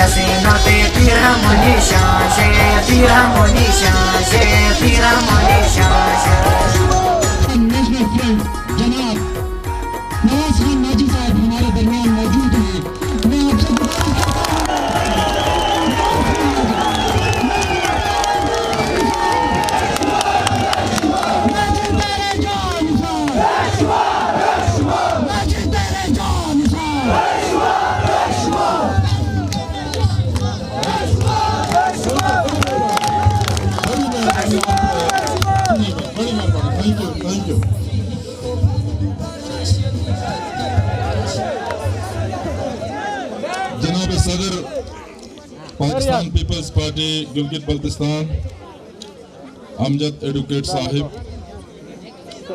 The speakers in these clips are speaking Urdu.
یاسین پہ تیرا منشان ہے، تیرا منشان ہے، تیرا منشان ہے۔ جناب نواز خان ناجی صاحب ہمارے درمیان موجود ہیں، میں آپ سے جناب صدر پاکستان پیپلز پارٹی گلگت بلتستان امجد ایڈوکیٹ صاحب،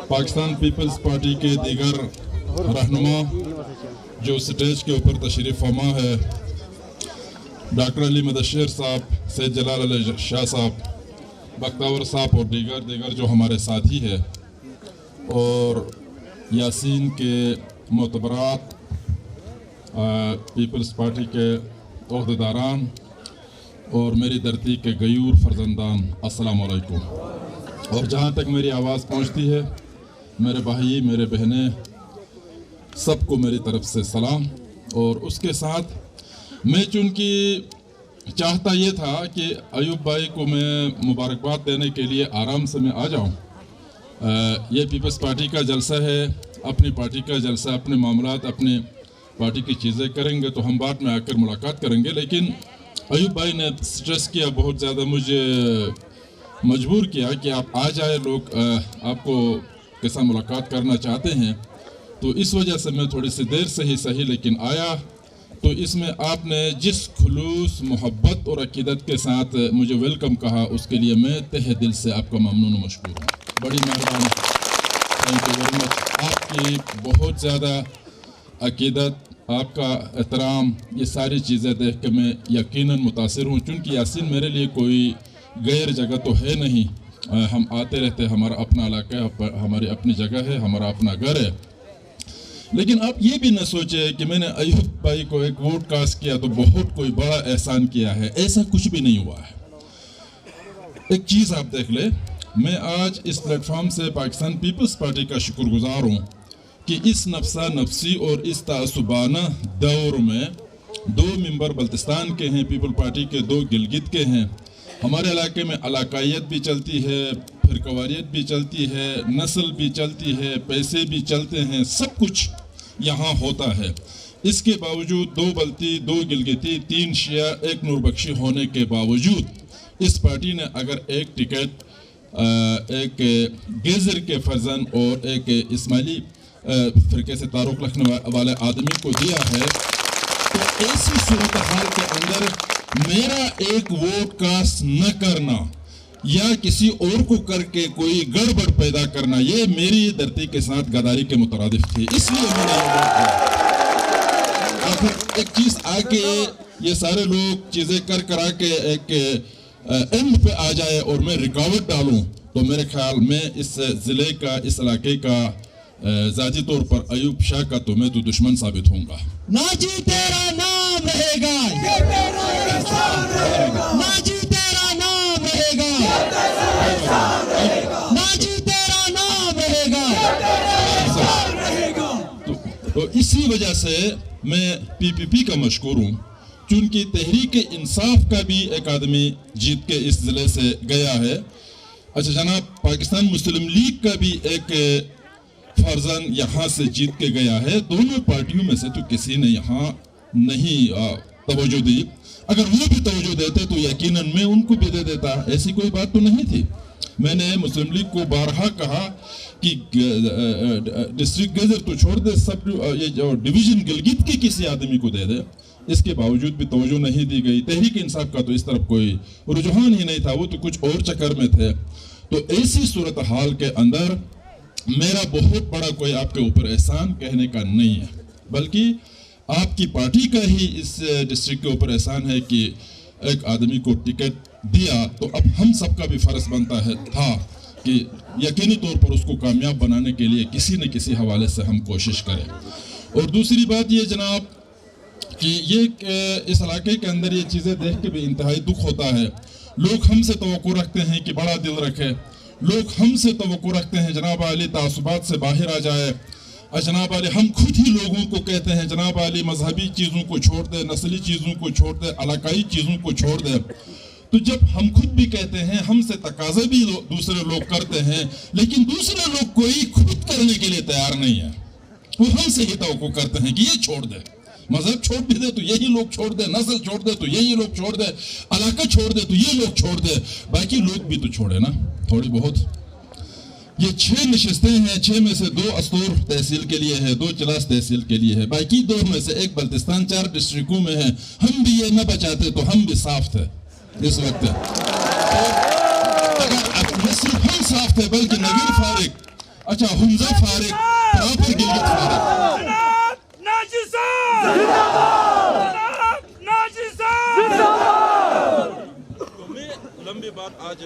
پاکستان پیپلز پارٹی کے دیگر رہنما جو سٹیج کے اوپر تشریف فرما ہے، ڈاکٹر علی مدشر صاحب، سید جلال علی شاہ صاحب، بختاور صاحب اور دیگر جو ہمارے ساتھی ہیں، اور یاسین کے معتبرات، پیپلز پارٹی کے عہدیداران اور میری دھرتی کے غیور فرزندان، السلام علیکم۔ اور جہاں تک میری آواز پہنچتی ہے، میرے بھائی، میرے بہنیں، سب کو میری طرف سے سلام۔ اور اس کے ساتھ میں چونکہ چاہتا یہ تھا کہ ایوب بھائی کو میں مبارکباد دینے کے لیے آرام سے میں آ جاؤں۔ یہ پیپلز پارٹی کا جلسہ ہے، اپنی پارٹی کا جلسہ، اپنے معاملات، اپنے پارٹی کی چیزیں کریں گے تو ہم بعد میں آ کر ملاقات کریں گے، لیکن ایوب بھائی نے سٹریس کیا، بہت زیادہ مجھے مجبور کیا کہ آپ آ جائے، لوگ آپ کو کے ساتھ ملاقات کرنا چاہتے ہیں، تو اس وجہ سے میں تھوڑی سی دیر سے ہی صحیح لیکن آیا۔ تو اس میں آپ نے جس خلوص، محبت اور عقیدت کے ساتھ مجھے ویلکم کہا، اس کے لیے میں تہہ دل سے آپ کا ممنون و مشکور ہوں۔ بڑی مہربانی، تھینک یو ویری مچ۔ آپ کی بہت زیادہ عقیدت، آپ کا احترام، یہ ساری چیزیں دیکھ کے میں یقیناً متاثر ہوں، چونکہ یاسین میرے لیے کوئی غیر جگہ تو ہے نہیں، ہم آتے رہتے، ہمارا اپنا علاقہ ہے، ہماری اپنی جگہ ہے، ہمارا اپنا گھر ہے۔ لیکن آپ یہ بھی نہ سوچے کہ میں نے ایوب بھائی کو ایک ووٹ کاسٹ کیا تو بہت کوئی بڑا احسان کیا ہے، ایسا کچھ بھی نہیں ہوا ہے۔ ایک چیز آپ دیکھ لیں، میں آج اس پلیٹ فارم سے پاکستان پیپلز پارٹی کا شکر گزار ہوں کہ اس نفسا نفسی اور اس تعصبانہ دور میں 2 ممبر بلتستان کے ہیں، پیپل پارٹی کے 2 گلگت کے ہیں۔ ہمارے علاقے میں علاقائیت بھی چلتی ہے، فرقواریت بھی چلتی ہے، نسل بھی چلتی ہے، پیسے بھی چلتے ہیں، سب کچھ یہاں ہوتا ہے۔ اس کے باوجود 2 بلتی، 2 گلگتی، 3 شیعہ، 1 نور بخشی ہونے کے باوجود اس پارٹی نے اگر ایک ٹکٹ ایک گیزر کے فرزند اور ایک اسماعیلی فرقے سے تعلق رکھنے والے آدمی کو دیا ہے، تو ایسی صورتحال کے اندر میرا ایک ووٹ کاسٹ نہ کرنا یا کسی اور کو کر کے کوئی گڑبڑ پیدا کرنا، یہ میری دھرتی کے ساتھ غداری کے مترادف تھی، اس لیے میں نے یہ ووٹ دیا۔ آخر ایک چیز آگے یہ سارے لوگ چیزیں کرا کے ایک اینڈ پہ آ جائے اور میں رکاوٹ ڈالوں، تو میرے خیال میں اس ضلع کا، اس علاقے کا ذاتی طور پر ایوب شاہ کا تو میں تو دشمن ثابت ہوں گا۔ ناجی تیرا نام رہے گا، ناجی تیرا نام رہے گا، ناجی تیرا نام رہے گا۔ تو اسی وجہ سے میں پی پی پی کا مشکور ہوں، چونکہ تحریک انصاف کا بھی ایک آدمی جیت کے اس ضلع سے گیا ہے۔ اچھا جناب، پاکستان مسلم لیگ کا بھی ایک فرزند یہاں سے جیت کے گیا ہے۔ دونوں پارٹیوں میں سے تو کسی نے یہاں نہیں توجہ دی، اگر وہ بھی توجہ دیتے تو یقیناً میں ان کو بھی دے دیتا، ایسی کوئی بات تو نہیں تھی۔ میں نے مسلم لیگ کو بارہا کہا کہ ڈسٹرکٹ گیزر تو چھوڑ دے، سب یہ جو ڈویژن گلگت کے کسی آدمی کو دے دے، اس کے باوجود بھی توجہ نہیں دی گئی۔ تحریک انصاف کا تو اس طرف کوئی رجحان ہی نہیں تھا، وہ تو کچھ اور چکر میں تھے۔ تو ایسی صورتحال کے اندر میرا بہت بڑا کوئی آپ کے اوپر احسان کہنے کا نہیں ہے، بلکہ آپ کی پارٹی کا ہی اس ڈسٹرکٹ کے اوپر احسان ہے کہ ایک آدمی کو ٹکٹ دیا، تو اب ہم سب کا بھی فرض بنتا تھا کہ یقینی طور پر اس کو کامیاب بنانے کے لیے کسی نہ کسی حوالے سے ہم کوشش کریں۔ اور دوسری بات یہ جناب کہ یہ اس علاقے کے اندر یہ چیزیں دیکھ کے بھی انتہائی دکھ ہوتا ہے. لوگ ہم سے توقع رکھتے ہیں کہ بڑا دل رکھے, لوگ ہم سے توقع رکھتے ہیں جناب عالی تعصبات سے باہر آ جائے. جناب عالی ہم خود ہی لوگوں کو کہتے ہیں جناب عالی مذہبی چیزوں کو چھوڑ دے, نسلی چیزوں کو چھوڑ دے, علاقائی چیزوں کو چھوڑ دے. تو جب ہم خود بھی کہتے ہیں, ہم سے تقاضے بھی دوسرے لوگ کرتے ہیں, لیکن دوسرے لوگ کوئی خود کرنے کے لیے تیار نہیں ہے. وہ ہم سے ہی توقع کرتے ہیں کہ یہ چھوڑ دے, مذہب چھوڑ بھی دے تو یہی لوگ چھوڑ دے, نسل چھوڑ دے تو یہی لوگ چھوڑ دے, علاقہ چھوڑ دے تو یہ لوگ چھوڑ دے, باقی لوگ بھی تو چھوڑے نا تھوڑی بہت. یہ 6 نشستیں ہیں, 6 میں سے 2 استور تحصیل کے لیے ہے, 2 چلاس تحصیل کے لیے ہے, باقی 2 میں سے 1 بلتستان 4 ڈسٹرکوں میں ہے. ہم بھی یہ نہ بچاتے تو ہم بھی صاف تھے اس وقت. اگر صرف ہم صاف تھے بلکہ نویر فارق, اچھا حمزہ فارق, پراپر گلگت فارق. لمبی بات آج,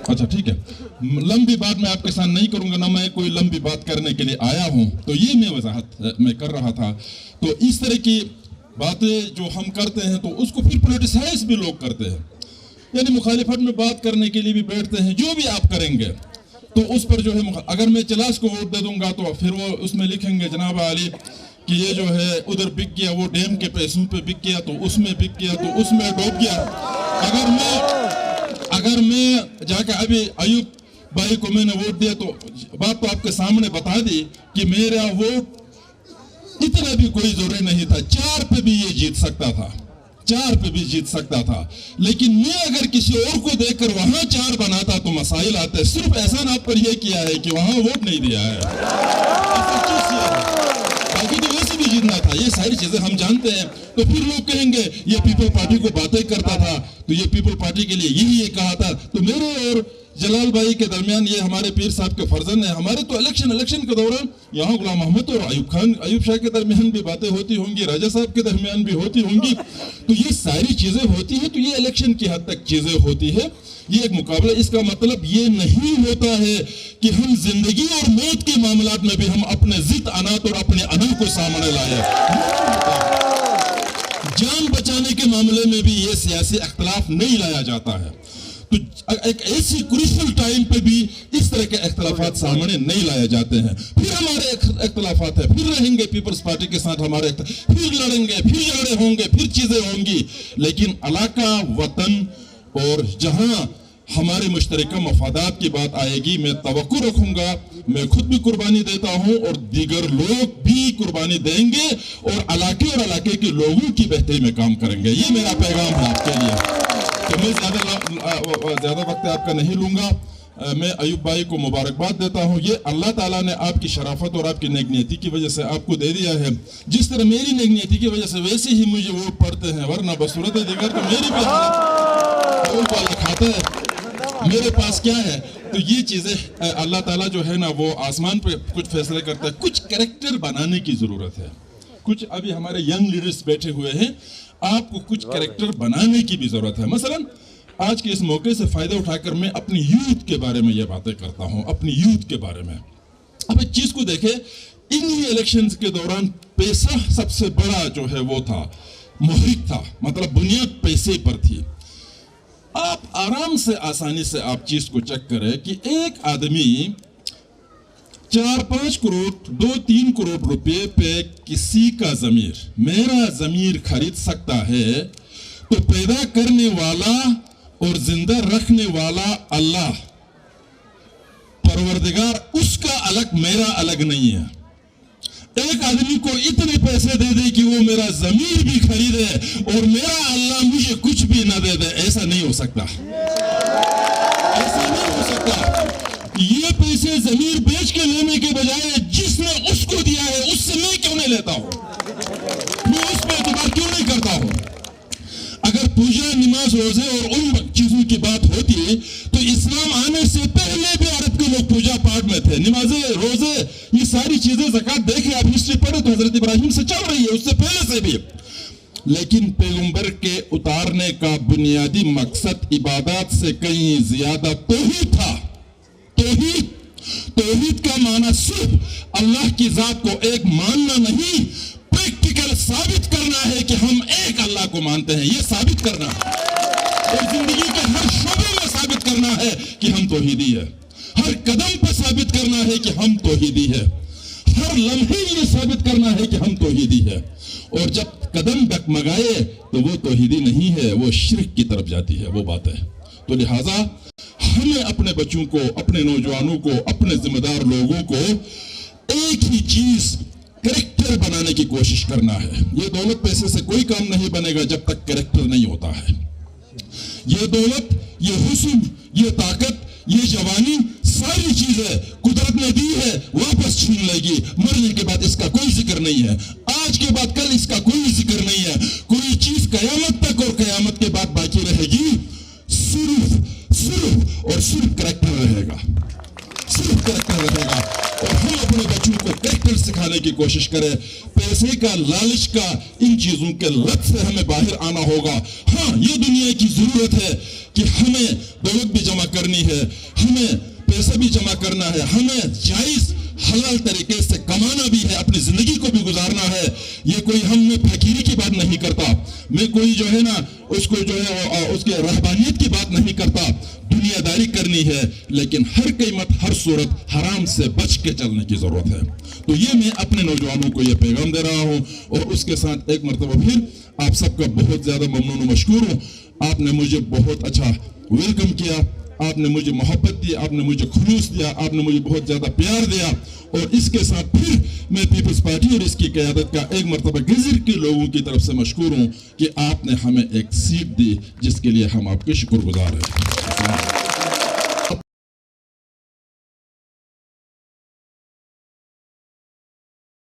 اچھا ٹھیک ہے, لمبی بات میں آپ کے ساتھ نہیں کروں گا, نہ میں کوئی لمبی بات کرنے کے لیے آیا ہوں. تو یہ میں وضاحت میں کر رہا تھا. تو اس طرح کی باتیں جو ہم کرتے ہیں تو اس کو پھر پولیٹیسائز بھی لوگ کرتے ہیں, یعنی مخالفت میں بات کرنے کے لیے بھی بیٹھتے ہیں. جو بھی آپ کریں گے تو اس پر جو ہے, اگر میں چلاس کو ووٹ دے دوں گا تو پھر وہ اس میں لکھیں گے جناب عالی کہ یہ جو ہے ادھر بک گیا, وہ ڈیم کے پیسوں پہ بک گیا, تو اس میں بک گیا, تو اس میں ڈوب گیا. اگر میں جا کے ابھی ایوب بھائی کو میں نے ووٹ دیا تو بات تو آپ کے سامنے بتا دی کہ میرا ووٹ اتنا بھی کوئی ضروری نہیں تھا, 4 پہ بھی یہ جیت سکتا تھا, 4 پہ بھی جیت سکتا تھا. لیکن میں اگر کسی اور کو دیکھ کر وہاں 4 بناتا تو مسائل آتے. صرف احسان آپ پر یہ کیا ہے کہ وہاں ووٹ نہیں دیا ہے, باقی تو ویسے بھی جیتنا تھا. یہ ساری چیزیں ہم جانتے ہیں. تو پھر لوگ کہیں گے یہ پیپل پارٹی کو باتیں کرتا تھا, تو یہ پیپل پارٹی کے لیے یہی یہ کہا تھا. تو میرے اور جلال بھائی کے درمیان, یہ ہمارے پیر صاحب کے فرزند ہیں, ہمارے تو الیکشن کے دوران یہاں غلام محمد اور ایوب شاہ کے درمیان بھی باتیں ہوتی ہوں گی, راجہ صاحب کے درمیان بھی ہوتی ہوں گی. تو یہ ساری چیزیں ہوتی ہیں. تو یہ الیکشن کی حد تک چیزیں ہوتی ہے, یہ ایک مقابلہ. اس کا مطلب یہ نہیں ہوتا ہے کہ ہم زندگی اور موت کے معاملات میں بھی ہم اپنے ضد عنات اور اپنے انا کو سامنے لائے. جان بچانے کے معاملے میں بھی یہ سیاسی اختلاف نہیں لایا جاتا ہے. تو ایک ایسی کروشل ٹائم پہ بھی اس طرح کے اختلافات سامنے نہیں لائے جاتے ہیں. پھر ہمارے اختلافات ہیں, پھر رہیں گے پیپلز پارٹی کے ساتھ ہمارے, پھر لڑیں گے, پھر جھگڑے ہوں گے, پھر چیزیں ہوں گی. لیکن علاقہ, وطن اور جہاں ہمارے مشترکہ مفادات کی بات آئے گی, میں توقع رکھوں گا, میں خود بھی قربانی دیتا ہوں اور دیگر لوگ بھی قربانی دیں گے اور علاقے کے لوگوں کی بہتری میں کام کریں گے. یہ میرا پیغام ہے آپ کے لیے. تو میں زیادہ وقت آپ کا نہیں لوں گا. میں ایوب بھائی کو مبارکباد دیتا ہوں. یہ اللہ تعالیٰ نے آپ کی شرافت اور آپ کی نیک نیتی کی وجہ سے آپ کو دے دیا ہے. جس طرح میری نیک نیتی کی وجہ سے ویسے ہی مجھے ووٹ پڑتے ہیں, ورنہ بصورت دیگر تو میری بھی حالت والا کھاتا ہے. میرے پاس کیا ہے؟ تو یہ چیزیں اللہ تعالیٰ جو ہے نا وہ آسمان پہ کچھ فیصلے کرتا ہے. کچھ کریکٹر بنانے کی ضرورت ہے. کچھ ابھی ہمارے ینگ لیڈرز بیٹھے ہوئے ہیں, آپ کو کچھ کریکٹر بنانے کی بھی ضرورت ہے. مثلا آج کے اس موقع سے فائدہ اٹھا کر میں اپنی یوتھ کے بارے میں یہ باتیں کرتا ہوں, اپنی یوتھ کے بارے میں. اب ایک چیز کو دیکھیں, انہی الیکشنز کے دوران پیسہ سب سے بڑا جو ہے وہ تھا, محرک تھا, مطلب بنیاد پیسے پر تھی. آپ آرام سے آسانی سے آپ چیز کو چیک کریں کہ ایک آدمی 4-5 کروڑ 2-3 کروڑ روپے پہ کسی کا ضمیر, میرا ضمیر خرید سکتا ہے, تو پیدا کرنے والا اور زندہ رکھنے والا اللہ پروردگار, اس کا الگ میرا الگ نہیں ہے. ایک آدمی کو اتنے پیسے دے دے کہ وہ میرا ضمیر بھی خریدے اور میرا اللہ مجھے کچھ بھی نہ دے دے, ایسا نہیں ہو سکتا. ایسا نہیں ہو سکتا. یہ پیسے ضمیر بیچ کے لینے کے بجائے جس نے اس کو دیا ہے اس سے میں کیوں نہیں لیتا ہوں, میں اس پہ اعتبار کیوں نہیں کرتا ہوں. اگر پوجا, نماز, روزے اور ان چیزوں کی بات ہوتی تو اسلام آنے سے پہلے بھی عرب کے لوگ پوجا پاٹ میں تھے. نمازیں, روزے, یہ ساری چیزیں, زکوٰۃ دیکھیں آپ ہسٹری پڑھیں تو حضرت ابراہیم سے چل رہی ہے, اس سے پہلے سے بھی. لیکن پیغمبر کے اتارنے کا بنیادی مقصد عبادات سے کہیں زیادہ توحید تھا. توحید کا معنی صرف اللہ کی ذات کو ایک ماننا نہیں, پریکٹیکل ثابت کرنا ہے کہ ہم ایک اللہ کو مانتے ہیں، یہ ثابت کرنا ہے، اور زندگی کے ہر شعبے میں ثابت کرنا ہے کہ ہم توحیدی ہے، ہر قدم پہ ثابت کرنا ہے کہ ہم توحیدی ہے، ہر لمحے یہ ثابت کرنا ہے کہ ہم توحیدی ہے، اور جب قدم ڈگمگائے تو وہ توحیدی نہیں ہے، وہ شرک کی طرف جاتی ہے، وہ بات ہے۔ تو لہٰذا ہمیں اپنے بچوں کو، اپنے نوجوانوں کو، اپنے ذمہ دار لوگوں کو ایک ہی چیز کریکٹر بنانے کی کوشش کرنا ہے۔ یہ دولت پیسے سے کوئی کام نہیں بنے گا جب تک کریکٹر نہیں ہوتا ہے۔ یہ دولت، یہ حسن، یہ طاقت، یہ جوانی، ساری چیزیں قدرت نے دی ہے، واپس چھین لے گی۔ مرنے کے بعد اس کا کوئی ذکر نہیں ہے، آج کے بعد کل اس کا کوئی ذکر نہیں ہے۔ کوئی چیز قیامت تک اور قیامت کے بعد باقی رہے گی، صرف اور صرف کریکٹر رہے گا، صرف کریکٹر رہے گا۔ اور ہم اپنے بچوں کو کریکٹر سکھانے کی کوشش کریں۔ پیسے کا، لالچ کا، ان چیزوں کے لت سے ہمیں باہر آنا ہوگا۔ ہاں، یہ دنیا کی ضرورت ہے کہ ہمیں دولت بھی جمع کرنی ہے، ہمیں پیسہ بھی جمع کرنا ہے، ہمیں جائز حلال طریقے سے کمانا بھی ہے، اپنی زندگی کو بھی گزارنا ہے۔ یہ کوئی ہم میں فقیری کی بات نہیں کرتا، میں کوئی جو ہے نا اس کو جو ہے اس کے رہبانیت کی بات نہیں کرتا، دنیا داری کرنی ہے، لیکن ہر قیمت، ہر صورت حرام سے بچ کے چلنے کی ضرورت ہے۔ تو یہ میں اپنے نوجوانوں کو یہ پیغام دے رہا ہوں، اور اس کے ساتھ ایک مرتبہ پھر آپ سب کا بہت زیادہ ممنون و مشکور ہوں۔ آپ نے مجھے بہت اچھا ویلکم کیا، آپ نے مجھے محبت دی، آپ نے مجھے خلوص دیا، آپ نے مجھے بہت زیادہ پیار دیا، اور اس کے ساتھ پھر میں پیپلز پارٹی اور اس کی قیادت کا ایک مرتبہ گزر کے لوگوں کی طرف سے مشکور ہوں کہ آپ نے ہمیں ایک سیٹ دی، جس کے لیے ہم آپ کے شکر گزار ہیں۔